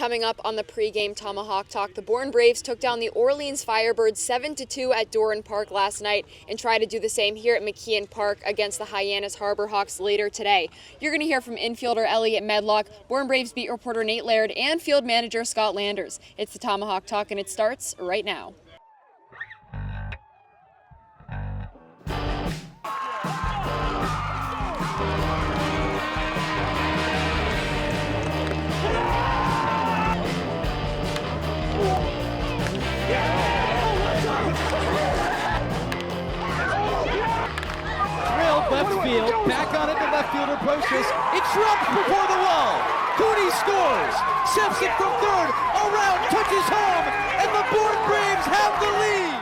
Coming up on the pregame Tomahawk Talk, the Bourne Braves took down the Orleans Firebirds 7-2 at Doran Park last night and try to do the same here at McKeon Park against the Hyannis Harbor Hawks later today. You're going to hear from infielder Elliot Medlock, Bourne Braves beat reporter Nate Laird, and field manager Scott Landers. It's the Tomahawk Talk, and it starts right now. Left field, back on it, the left fielder approaches. It drops before the wall. Cooney scores. Simpson from third, around, touches home, and the Bourne Braves have the lead.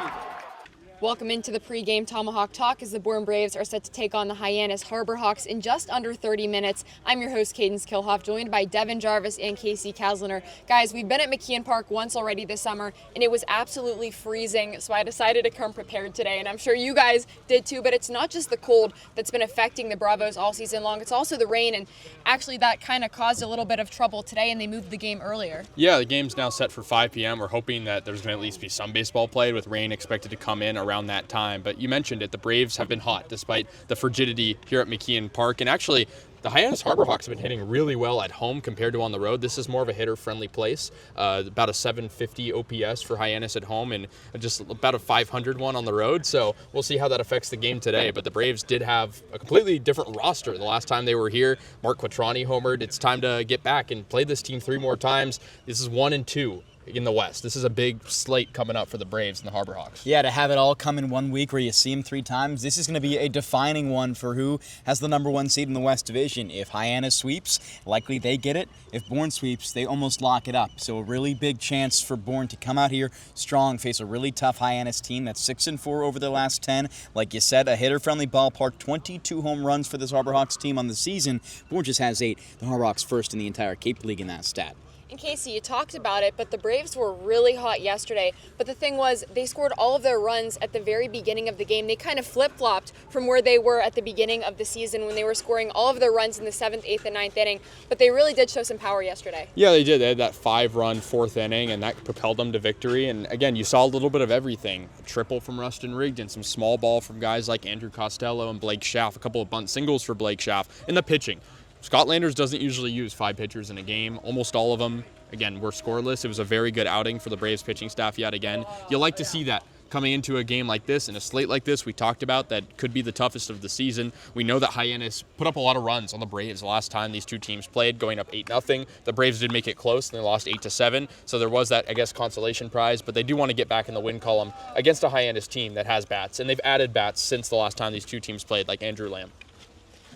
Welcome into the pregame Tomahawk Talk as the Bourne Braves are set to take on the Hyannis Harbor Hawks in just under 30 minutes. I'm your host, Cadence Kilhoff, joined by Devin Jarvis and Casey Kasliner. Guys, we've been at McKeon Park once already this summer, and it was absolutely freezing, so I decided to come prepared today, and I'm sure you guys did too, but it's not just the cold that's been affecting the Bravos all season long, it's also the rain, and actually that kind of caused a little bit of trouble today, and they moved the game earlier. Yeah, the game's now set for 5 p.m. We're hoping that there's going to at least be some baseball played, with rain expected to come in around that time. But you mentioned it, the Braves have been hot despite the frigidity here at McKeon Park. And actually, the Hyannis Harbor Hawks have been hitting really well at home compared to on the road. This is more of a hitter-friendly place. About a 750 OPS for Hyannis at home and just about a 500 one on the road. So we'll see how that affects the game today. But the Braves did have a completely different roster the last time they were here. Mark Quattrani homered. It's time to get back and play this team 3 more times. This is 1-2. In the West. This is a big slate coming up for the Braves and the Harbor Hawks. Yeah, to have it all come in 1 week where you see them 3 times, this is going to be a defining one for who has the number 1 seed in the West Division. If Hyannis sweeps, likely they get it. If Bourne sweeps, they almost lock it up. So a really big chance for Bourne to come out here strong, face a really tough Hyannis team that's 6-4 over their last 10. Like you said, a hitter-friendly ballpark, 22 home runs for this Harbor Hawks team on the season. Bourne just has 8. The Harbor Hawks first in the entire Cape League in that stat. And Casey, you talked about it, but the Braves were really hot yesterday. But the thing was, they scored all of their runs at the very beginning of the game. They kind of flip-flopped from where they were at the beginning of the season when they were scoring all of their runs in the 7th, 8th, and 9th inning. But they really did show some power yesterday. Yeah, they did. They had that 5-run 4th inning, and that propelled them to victory. And again, you saw a little bit of everything. A triple from Rustin Rigdon, some small ball from guys like Andrew Costello and Blake Schaff, a couple of bunt singles for Blake Schaff. In the pitching, Scott Landers doesn't usually use 5 pitchers in a game. Almost all of them, again, were scoreless. It was a very good outing for the Braves pitching staff yet again. You like to see that coming into a game like this and a slate like this. We talked about that could be the toughest of the season. We know that Hyannis put up a lot of runs on the Braves the last time these 2 teams played, going up 8-0. The Braves did make it close, and they lost 8-7. So there was that, I guess, consolation prize. But they do want to get back in the win column against a Hyannis team that has bats. And they've added bats since the last time these 2 teams played, like Andrew Lamb.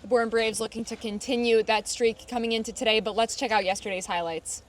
The Bourne Braves looking to continue that streak coming into today, but let's check out yesterday's highlights.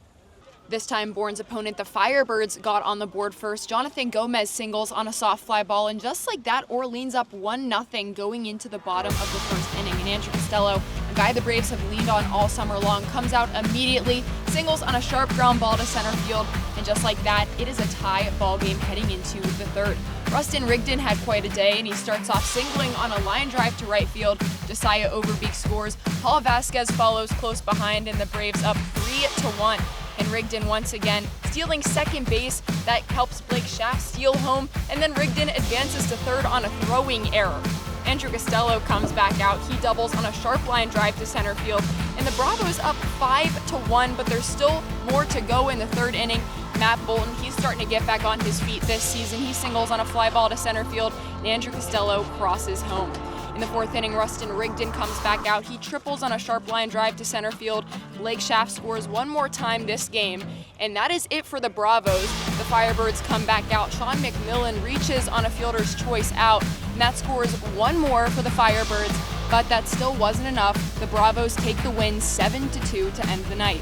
This time, Bourne's opponent, the Firebirds, got on the board first. Jonathan Gomez singles on a soft fly ball, and just like that, Orleans up 1-0 going into the bottom of the first inning. And Andrew Costello, a guy the Braves have leaned on all summer long, comes out immediately, singles on a sharp ground ball to center field, and just like that, it is a tie ball game heading into the third. Rustin Rigdon had quite a day, and he starts off singling on a line drive to right field. Josiah Overbeek scores. Paul Vasquez follows close behind, and the Braves up 3-1. And Rigdon once again stealing second base. That helps Blake Schaff steal home, and then Rigdon advances to third on a throwing error. Andrew Costello comes back out. He doubles on a sharp line drive to center field, and the Bravos up 5-1, but there's still more to go in the third inning. Matt Bolton, he's starting to get back on his feet this season. He singles on a fly ball to center field, and Andrew Costello crosses home. In the 4th inning, Rustin Rigdon comes back out. He triples on a sharp line drive to center field. Blake Schaff scores one more time this game, and that is it for the Bravos. The Firebirds come back out. Sean McMillan reaches on a fielder's choice out, and that scores one more for the Firebirds, but that still wasn't enough. The Bravos take the win 7-2 to end the night.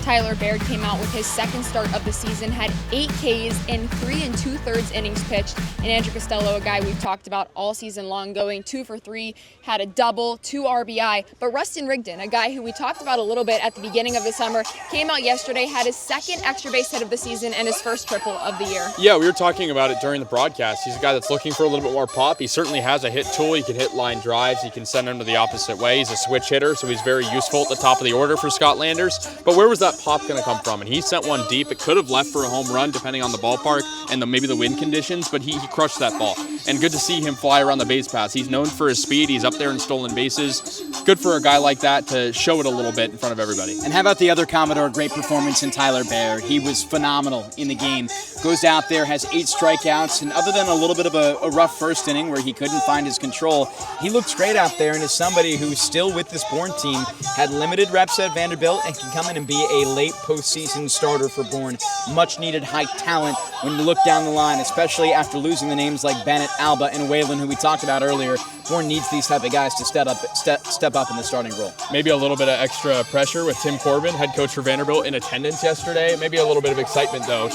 Tyler Baird came out with his second start of the season, had 8 Ks in 3 2/3 innings pitched, and Andrew Costello, a guy we've talked about all season long, going 2 for 3, had a double, 2 RBI. But Rustin Rigdon, a guy who we talked about a little bit at the beginning of the summer, came out yesterday, had his second extra base hit of the season and his first triple of the year. Yeah, we were talking about it during the broadcast. He's a guy that's looking for a little bit more pop. He certainly has a hit tool. He can hit line drives. He can send them to the opposite way. He's a switch hitter, so he's very useful at the top of the order for Scott Landers. But where was that that pop going to come from? And he sent one deep. It could have left for a home run depending on the ballpark and maybe the wind conditions, but he crushed that ball. And good to see him fly around the base paths. He's known for his speed. He's up there in stolen bases. Good for a guy like that to show it a little bit in front of everybody. And how about the other Commodore? Great performance in Tyler Baird. He was phenomenal in the game. Goes out there, has 8 strikeouts, and other than a little bit of a rough first inning where he couldn't find his control, he looks great out there and is somebody who's still with this Bourne team, had limited reps at Vanderbilt, and can come in and be a late postseason starter for Bourne. Much needed high talent when you look down the line, especially after losing the names like Bennett, Alba, and Whalen, who we talked about earlier. Bourne needs these type of guys to step up in the starting role. Maybe a little bit of extra pressure with Tim Corbin, head coach for Vanderbilt, in attendance yesterday. Maybe a little bit of excitement, though,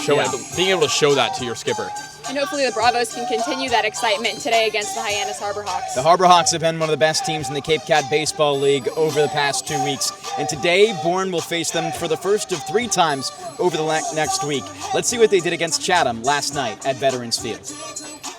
being able to show that to your skipper. And hopefully the Bravos can continue that excitement today against the Hyannis Harbor Hawks. The Harbor Hawks have been one of the best teams in the Cape Cod Baseball League over the past 2 weeks. And today, Bourne will face them for the first of 3 times over the next week. Let's see what they did against Chatham last night at Veterans Field.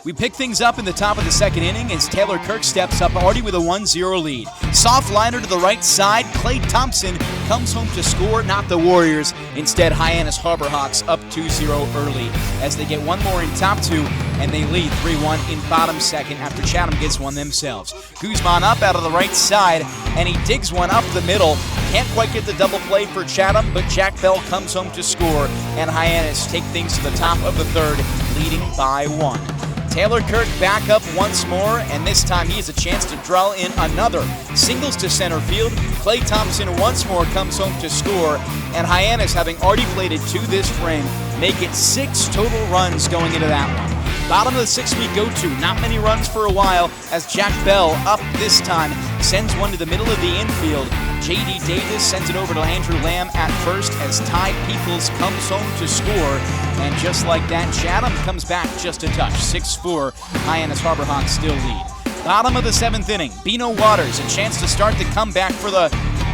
We pick things up in the top of the second inning as Taylor Kirk steps up already with a 1-0 lead. Soft liner to the right side, Clay Thompson comes home to score, not the Warriors. Instead, Hyannis Harbor Hawks up 2-0 early as they get one more in top 2 and they lead 3-1 in bottom second after Chatham gets one themselves. Guzman up out of the right side and he digs one up the middle. Can't quite get the double play for Chatham, but Jack Bell comes home to score and Hyannis take things to the top of the third, leading by 1. Taylor Kirk back up once more, and this time he has a chance to draw in another. Singles to center field. Clay Thompson once more comes home to score, and Hyannis, having already plated to this frame, make it 6 total runs going into that one. Bottom of the 6th we go to. Not many runs for a while as Jack Bell, up this time, sends one to the middle of the infield. J.D. Davis sends it over to Andrew Lamb at first as Ty Peoples comes home to score. And just like that, Chatham comes back just a touch. 6-4, Hyannis Harbor Hawks still lead. Bottom of the 7th inning, Bino Waters, a chance to start the comeback for the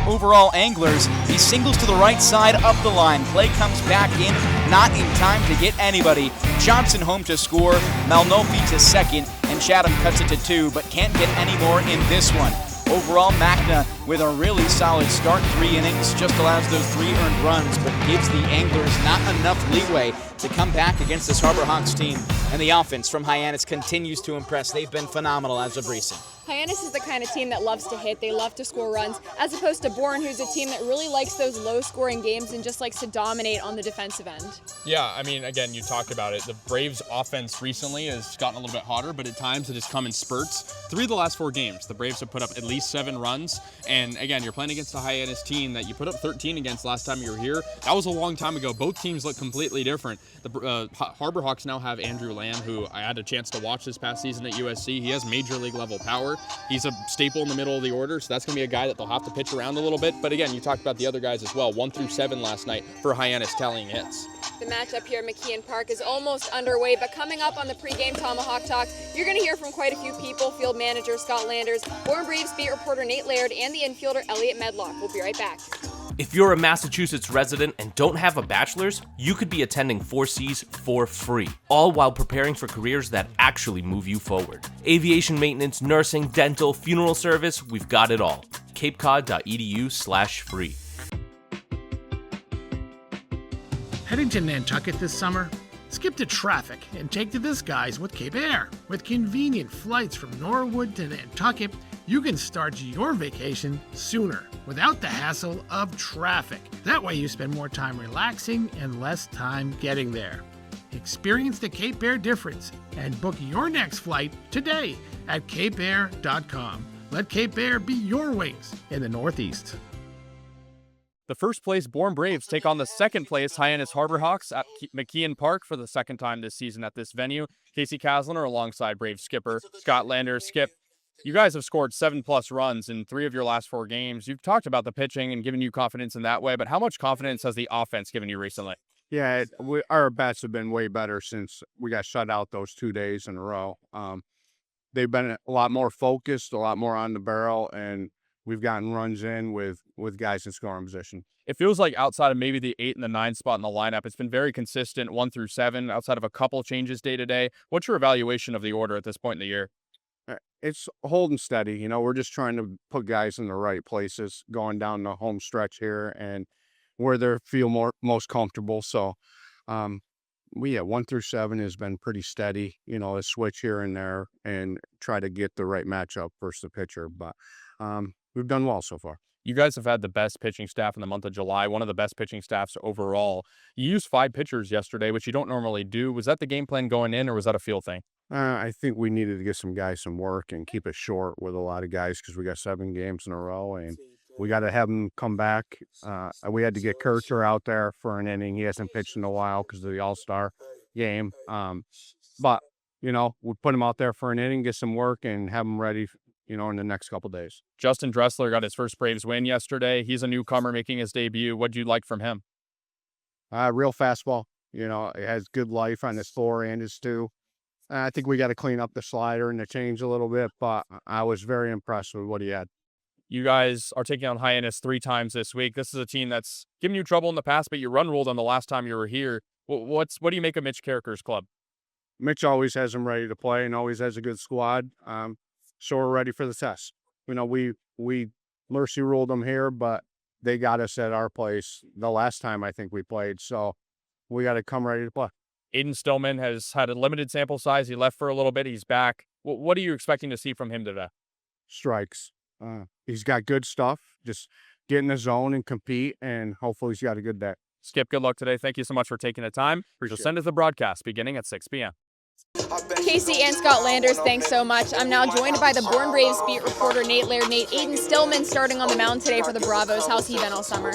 overall Anglers. He singles to the right side, up the line. Play comes back in, not in time to get anybody. Johnson home to score, Malnofi to second, and Chatham cuts it to 2, but can't get any more in this one. Overall, Magna with a really solid start, 3 innings, just allows those 3 earned runs, but gives the Anglers not enough leeway to come back against this Harbor Hawks team. And the offense from Hyannis continues to impress. They've been phenomenal as of recent. Hyannis is the kind of team that loves to hit. They love to score runs, as opposed to Bourne, who's a team that really likes those low-scoring games and just likes to dominate on the defensive end. Yeah, I mean, again, you talked about it. The Braves' offense recently has gotten a little bit hotter, but at times it has come in spurts. 3 of the last 4 games, the Braves have put up at least 7 runs. And again, you're playing against a Hyannis team that you put up 13 against last time you were here. That was a long time ago. Both teams look completely different. The Harbor Hawks now have Andrew Lamb, who I had a chance to watch this past season at USC. He has major league level power. He's a staple in the middle of the order, so that's going to be a guy that they'll have to pitch around a little bit. But again, you talked about the other guys as well. 1 through 7 last night for Hyannis tallying hits. The matchup here at McKeon Park is almost underway, but coming up on the pregame Tomahawk Talk, you're going to hear from quite a few people. Field manager Scott Landers, Bourne Braves beat reporter Nate Laird, and the infielder Elliot Medlock. We'll be right back. If you're a Massachusetts resident and don't have a bachelor's, you could be attending 4Cs for free, all while preparing for careers that actually move you forward. Aviation maintenance, nursing, dental, funeral service, we've got it all. capecod.edu/free. Heading to Nantucket this summer? Skip the traffic and take to the skies with Cape Air. With convenient flights from Norwood to Nantucket, you can start your vacation sooner without the hassle of traffic. That way you spend more time relaxing and less time getting there. Experience the Cape Air difference and book your next flight today at capeair.com. Let Cape Air be your wings in the Northeast. The first place Bourne Braves take on the second place Hyannis Harbor Hawks at McKeon Park for the second time this season at this venue. Casey Kasliner alongside Braves skipper Scott Landers. Skip, you guys have scored 7+ runs in 3 of your last 4 games. You've talked about the pitching and given you confidence in that way, but how much confidence has the offense given you recently? Yeah, our bats have been way better since we got shut out those 2 days in a row. They've been a lot more focused, a lot more on the barrel, and we've gotten runs in with guys in scoring position. It feels like outside of maybe the 8 and the 9 spot in the lineup, it's been very consistent 1 through 7, outside of a couple changes day to day. What's your evaluation of the order at this point in the year? It's holding steady. You know, we're just trying to put guys in the right places going down the home stretch here. And where they feel most comfortable. So, we 1 through 7 has been pretty steady. A switch here and there, and try to get the right matchup versus the pitcher. But we've done well so far. You guys have had the best pitching staff in the month of July, one of the best pitching staffs overall. You used 5 pitchers yesterday, which you don't normally do. Was that the game plan going in, or was that a feel thing? I think we needed to get some guys some work and keep it short with a lot of guys because we got 7 games in a row, and we got to have them come back. We had to get Kircher out there for an inning. He hasn't pitched in a while because of the All-Star game. But, we put him out there for an inning, get some work, and have him ready, in the next couple days. Justin Dressler got his first Braves win yesterday. He's a newcomer making his debut. What'd you like from him? Real fastball. It has good life on his 4 and his 2. I think we got to clean up the slider and the change a little bit, but I was very impressed with what he had. You guys are taking on Hyannis 3 times this week. This is a team that's given you trouble in the past, but you run ruled on the last time you were here. What do you make of Mitch Carricker's club? Mitch always has them ready to play and always has a good squad. So we're ready for the test. We mercy ruled them here, but they got us at our place the last time I think we played. So we got to come ready to play. Aiden Stillman has had a limited sample size. He left for a little bit. He's back. What are you expecting to see from him today? Strikes. He's got good stuff. Just get in the zone and compete, and hopefully he's got a good day. Skip, good luck today. Thank you so much for taking the time. You'll send us the broadcast beginning at 6 p.m. Casey and Scott Landers, thanks so much. I'm now joined by the Bourne Braves beat reporter Nate Laird. Nate, Aiden Stillman starting on the mound today for the Bravos. How's he been all summer?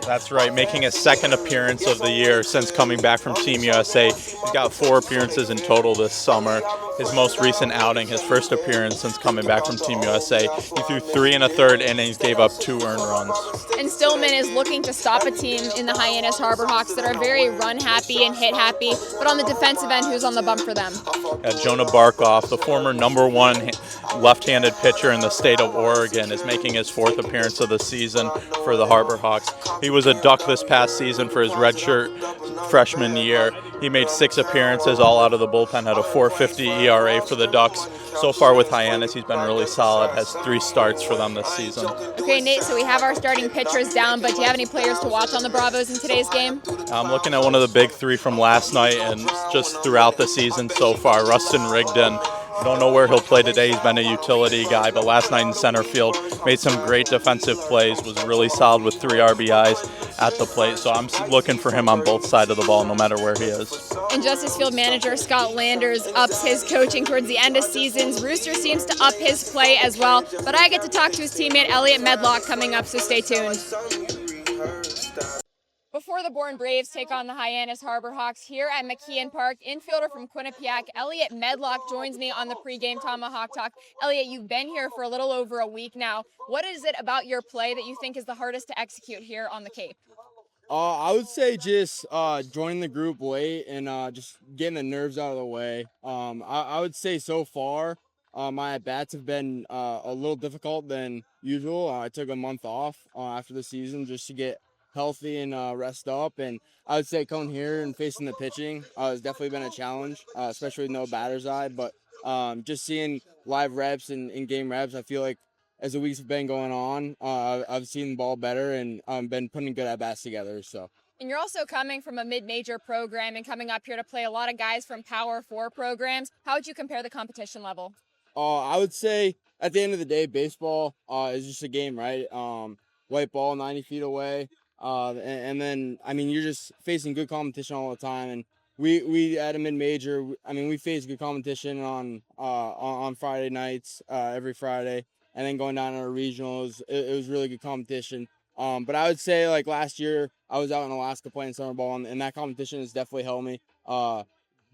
That's right, making his second appearance of the year since coming back from Team USA. He's got 4 appearances in total this summer. His most recent outing, his first appearance since coming back from Team USA. He threw 3 1/3 innings, gave up 2 earned runs. And Stillman is looking to stop a team in the Hyannis Harbor Hawks that are very run-happy and hit-happy, but on the defensive end, who's on the bump for them? Jonah Barkoff, the former #1 left-handed pitcher in the state of Oregon, is making his 4th appearance of the season for the Harbor Hawks. He was a Duck this past season for his redshirt freshman year. He made 6 appearances, all out of the bullpen, had a 4.50 ERA for the Ducks. So far with Hyannis, he's been really solid, has 3 starts for them this season. Okay, Nate, so we have our starting pitchers down, but do you have any players to watch on the Bravos in today's game? I'm looking at one of the big 3 from last night and just throughout the season so far, Rustin Rigdon. I don't know where he'll play today. He's been a utility guy, but last night in center field made some great defensive plays, was really solid with 3 RBIs at the plate. So I'm looking for him on both sides of the ball, no matter where he is. And Justice Field manager Scott Landers ups his coaching towards the end of seasons. Rooster seems to up his play as well, but I get to talk to his teammate Elliot Medlock coming up, so stay tuned. Before the Bourne Braves take on the Hyannis Harbor Hawks here at McKeon Park, infielder from Quinnipiac, Elliot Medlock joins me on the pregame Tomahawk Talk. Elliot, you've been here for a little over a week now. What is it about your play that you think is the hardest to execute here on the Cape? I would say just joining the group late and just getting the nerves out of the way. I would say so far my at-bats have been a little difficult than usual. I took a month off after the season just to get healthy and rest up, and I would say coming here and facing the pitching has definitely been a challenge, especially with no batter's eye, but just seeing live reps and in-game reps, I feel like as the weeks have been going on, I've seen the ball better and been putting good at-bats together. So. And you're also coming from a mid-major program and coming up here to play a lot of guys from Power 4 programs. How would you compare the competition level? I would say at the end of the day, baseball is just a game, right? White ball 90 feet away. And then, I mean, you're just facing good competition all the time. And we at a mid-major, I mean, we face good competition on Friday nights, every Friday. And then going down to our regionals, it was really good competition. But I would say, like, last year, I was out in Alaska playing summer ball, and that competition has definitely helped me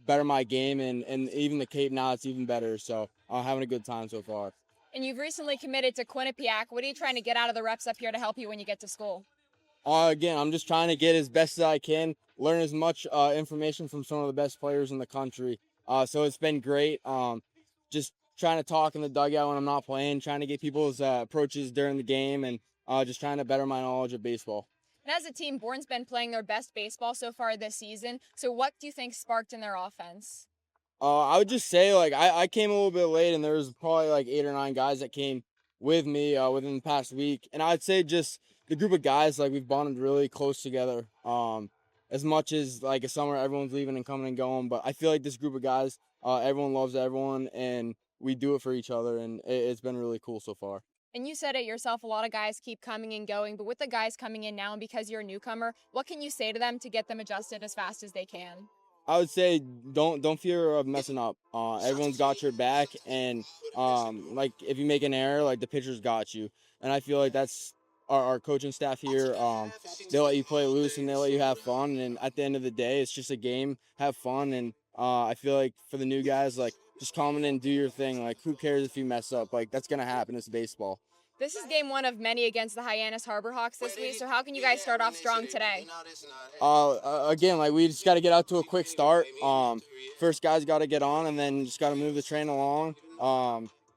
better my game. And even the Cape now, it's even better. So I'm having a good time so far. And you've recently committed to Quinnipiac. What are you trying to get out of the reps up here to help you when you get to school? Again, I'm just trying to get as best as I can, learn as much information from some of the best players in the country. So it's been great. Just trying to talk in the dugout when I'm not playing, trying to get people's approaches during the game, and just trying to better my knowledge of baseball. And as a team, Bourne's been playing their best baseball so far this season. So what do you think sparked in their offense? I would just say, like, I came a little bit late, and there was probably like 8 or 9 guys that came with me within the past week. And I'd say just the group of guys, like, we've bonded really close together. As much as, like, a summer, everyone's leaving and coming and going, but I feel like this group of guys, everyone loves everyone, and we do it for each other, and it's been really cool so far. And you said it yourself, a lot of guys keep coming and going, but with the guys coming in now and because you're a newcomer, what can you say to them to get them adjusted as fast as they can? I would say don't fear of messing up. Everyone's got your back, and like, if you make an error, like, the pitcher's got you. And I feel like that's our coaching staff here. They let you play loose and they let you have fun. And at the end of the day, it's just a game. Have fun. And I feel like for the new guys, like, just come in and do your thing. Like, who cares if you mess up? Like, that's gonna happen. It's baseball. This is game one of many against the Hyannis Harbor Hawks this week, so how can you guys start off strong today? Again, like, we just got to get out to a quick start. First guys got to get on, and then just got to move the train along.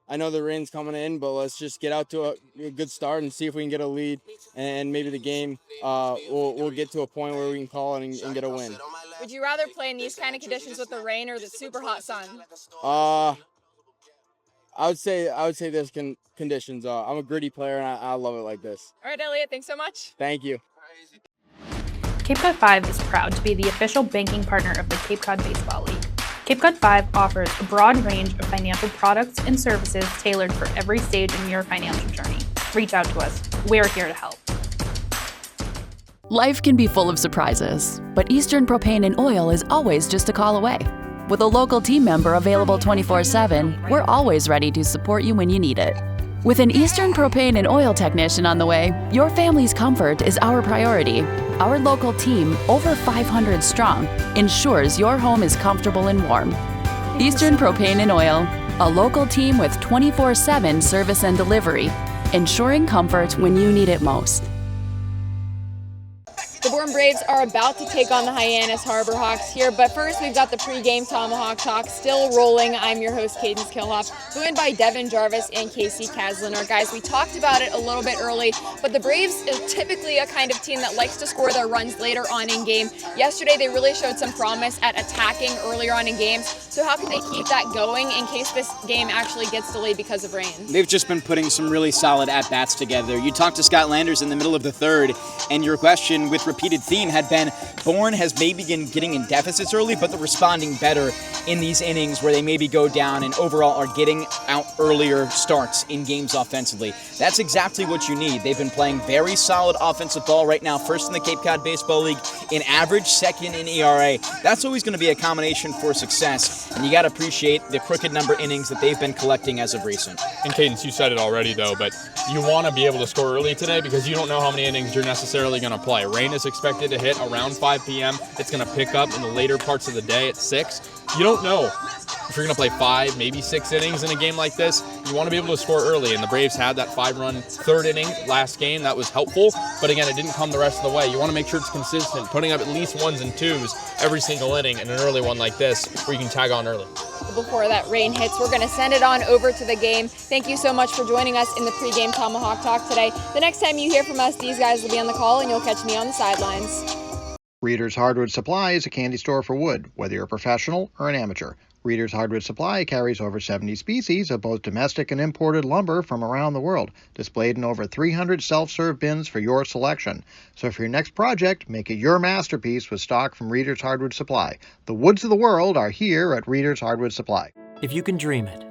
I know the rain's coming in, but let's just get out to a good start and see if we can get a lead, and maybe the game we'll get to a point where we can call it and get a win. Would you rather play in these kind of conditions with the rain or the super hot sun? I would say there's conditions. I'm a gritty player, and I love it like this. All right, Elliot, thanks so much. Thank you. Cape Cod 5 is proud to be the official banking partner of the Cape Cod Baseball League. Cape Cod 5 offers a broad range of financial products and services tailored for every stage in your financial journey. Reach out to us. We're here to help. Life can be full of surprises, but Eastern Propane and Oil is always just a call away. With a local team member available 24/7, we're always ready to support you when you need it. With an Eastern Propane and Oil technician on the way, your family's comfort is our priority. Our local team, over 500 strong, ensures your home is comfortable and warm. Eastern Propane and Oil, a local team with 24/7 service and delivery, ensuring comfort when you need it most. The Bourne Braves are about to take on the Hyannis Harbor Hawks here, but first we've got the pregame Tomahawk talk still rolling. I'm your host, Cadence Kilhoff, joined by Devin Jarvis and Casey Kasliner. Guys, we talked about it a little bit early, but the Braves are typically a kind of team that likes to score their runs later on in game. Yesterday, they really showed some promise at attacking earlier on in games, so how can they keep that going in case this game actually gets delayed because of rain? They've just been putting some really solid at-bats together. You talked to Scott Landers in the middle of the third, and your question with repeated theme had been Bourne has maybe been getting in deficits early, but they're responding better in these innings where they maybe go down and overall are getting out earlier starts in games offensively. That's exactly what you need. They've been playing very solid offensive ball right now, first in the Cape Cod Baseball League in average, second in ERA. That's always going to be a combination for success, and you got to appreciate the crooked number innings that they've been collecting as of recent. And Cadence, you said it already though, but you want to be able to score early today because you don't know how many innings you're necessarily going to play. Rain is expected to hit around 5 p.m. It's going to pick up in the later parts of the day at 6. You don't know if you're going to play 5, maybe 6 innings in a game like this. You want to be able to score early, and the Braves had that 5-run third inning last game. That was helpful, but again, it didn't come the rest of the way. You want to make sure it's consistent, putting up at least 1s and 2s every single inning in an early one like this where you can tag on early. Before that rain hits, we're going to send it on over to the game. Thank you so much for joining us in the pregame Tomahawk Talk today. The next time you hear from us, these guys will be on the call, and you'll catch me on the sidelines. Reader's Hardwood Supply is a candy store for wood, whether you're a professional or an amateur. Reader's Hardwood Supply carries over 70 species of both domestic and imported lumber from around the world, displayed in over 300 self-serve bins for your selection. So for your next project, make it your masterpiece with stock from Reader's Hardwood Supply. The woods of the world are here at Reader's Hardwood Supply. If you can dream it,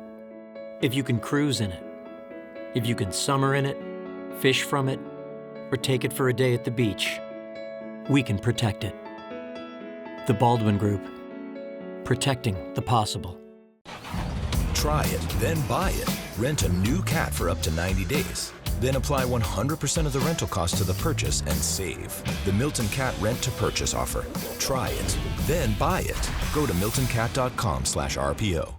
if you can cruise in it, if you can summer in it, fish from it, or take it for a day at the beach, we can protect it. The Baldwin Group. Protecting the possible. Try it, then buy it. Rent a new cat for up to 90 days. Then apply 100% of the rental cost to the purchase and save. The Milton Cat Rent to Purchase offer. Try it, then buy it. Go to miltoncat.com/RPO.